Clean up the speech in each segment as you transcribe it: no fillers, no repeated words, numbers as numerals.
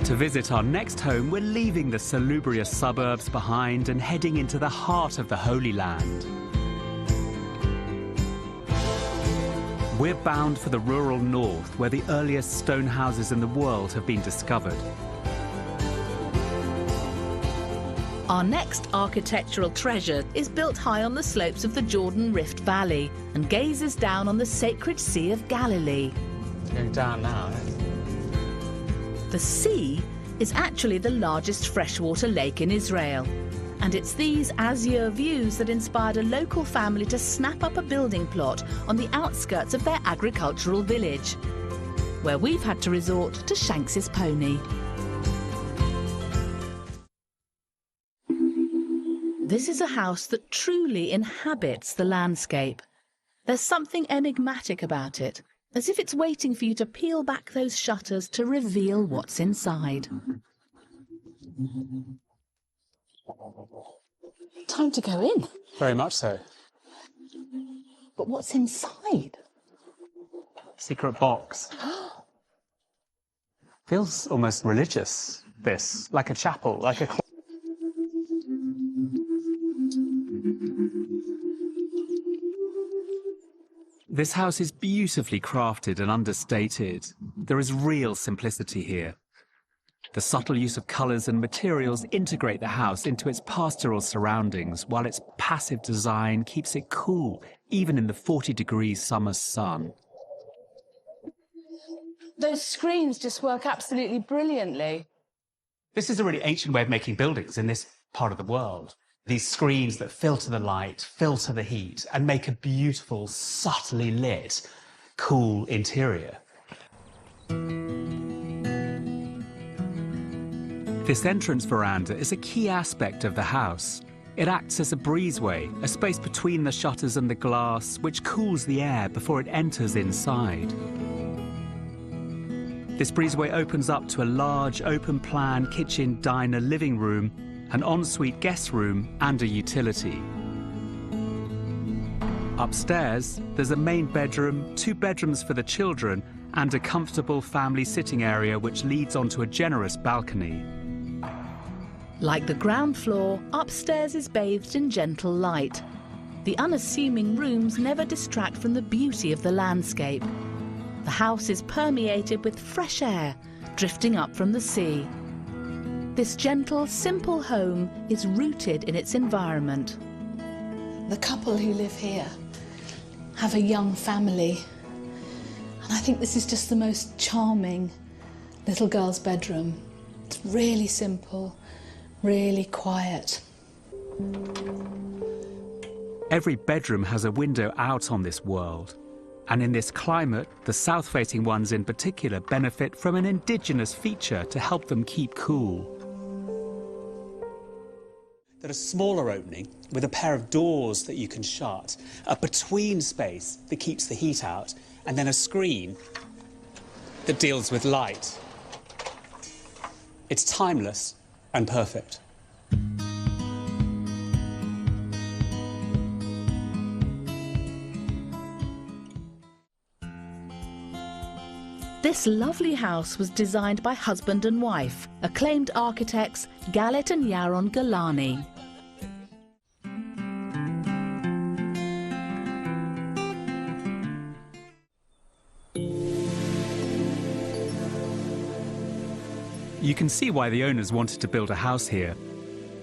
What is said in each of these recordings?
To visit our next home, we're leaving the salubrious suburbs behind and heading into the heart of the Holy Land. We're bound for the rural north, where the earliest stone houses in the world have been discovered. Our next architectural treasure is built high on the slopes of the Jordan Rift Valley and gazes down on the sacred Sea of Galilee. It's going down now. The sea is actually the largest freshwater lake in Israel, and it's these azure views that inspired a local family to snap up a building plot on the outskirts of their agricultural village, where we've had to resort to Shanks's pony. This is a house that truly inhabits the landscape. There's something enigmatic about it, as if it's waiting for you to peel back those shutters to reveal what's inside. Time to go in. Very much so. But what's inside? Secret box. Feels almost religious, this, like a chapel, like a... This house is beautifully crafted and understated. There is real simplicity here. The subtle use of colours and materials integrate the house into its pastoral surroundings, while its passive design keeps it cool, even in the 40-degree summer sun. Those screens just work absolutely brilliantly. This is a really ancient way of making buildings in this part of the world. These screens that filter the light, filter the heat, and make a beautiful, subtly lit, cool interior. This entrance veranda is a key aspect of the house. It acts as a breezeway, a space between the shutters and the glass, which cools the air before it enters inside. This breezeway opens up to a large, open-plan kitchen, diner, living room, an ensuite guest room, and a utility. Upstairs, there's a main bedroom, 2 bedrooms for the children, and a comfortable family sitting area which leads onto a generous balcony. Like the ground floor, upstairs is bathed in gentle light. The unassuming rooms never distract from the beauty of the landscape. The house is permeated with fresh air, drifting up from the sea. This gentle, simple home is rooted in its environment. The couple who live here have a young family, and I think this is just the most charming little girl's bedroom. It's really simple, really quiet. Every bedroom has a window out on this world. And in this climate, the south-facing ones in particular benefit from an indigenous feature to help them keep cool. There's a smaller opening with a pair of doors that you can shut, a between space that keeps the heat out, and then a screen that deals with light. It's timeless and perfect. This lovely house was designed by husband and wife, acclaimed architects Galit and Yaron Golany. You can see why the owners wanted to build a house here,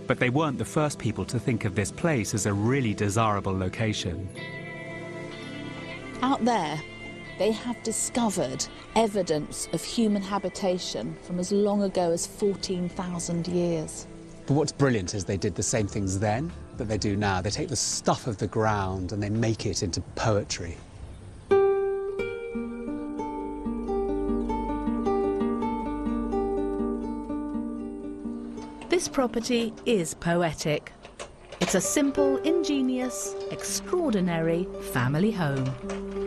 but they weren't the first people to think of this place as a really desirable location. Out there, they have discovered evidence of human habitation from as long ago as 14,000 years. But what's brilliant is they did the same things then that they do now. They take the stuff of the ground and they make it into poetry. This property is poetic. It's a simple, ingenious, extraordinary family home.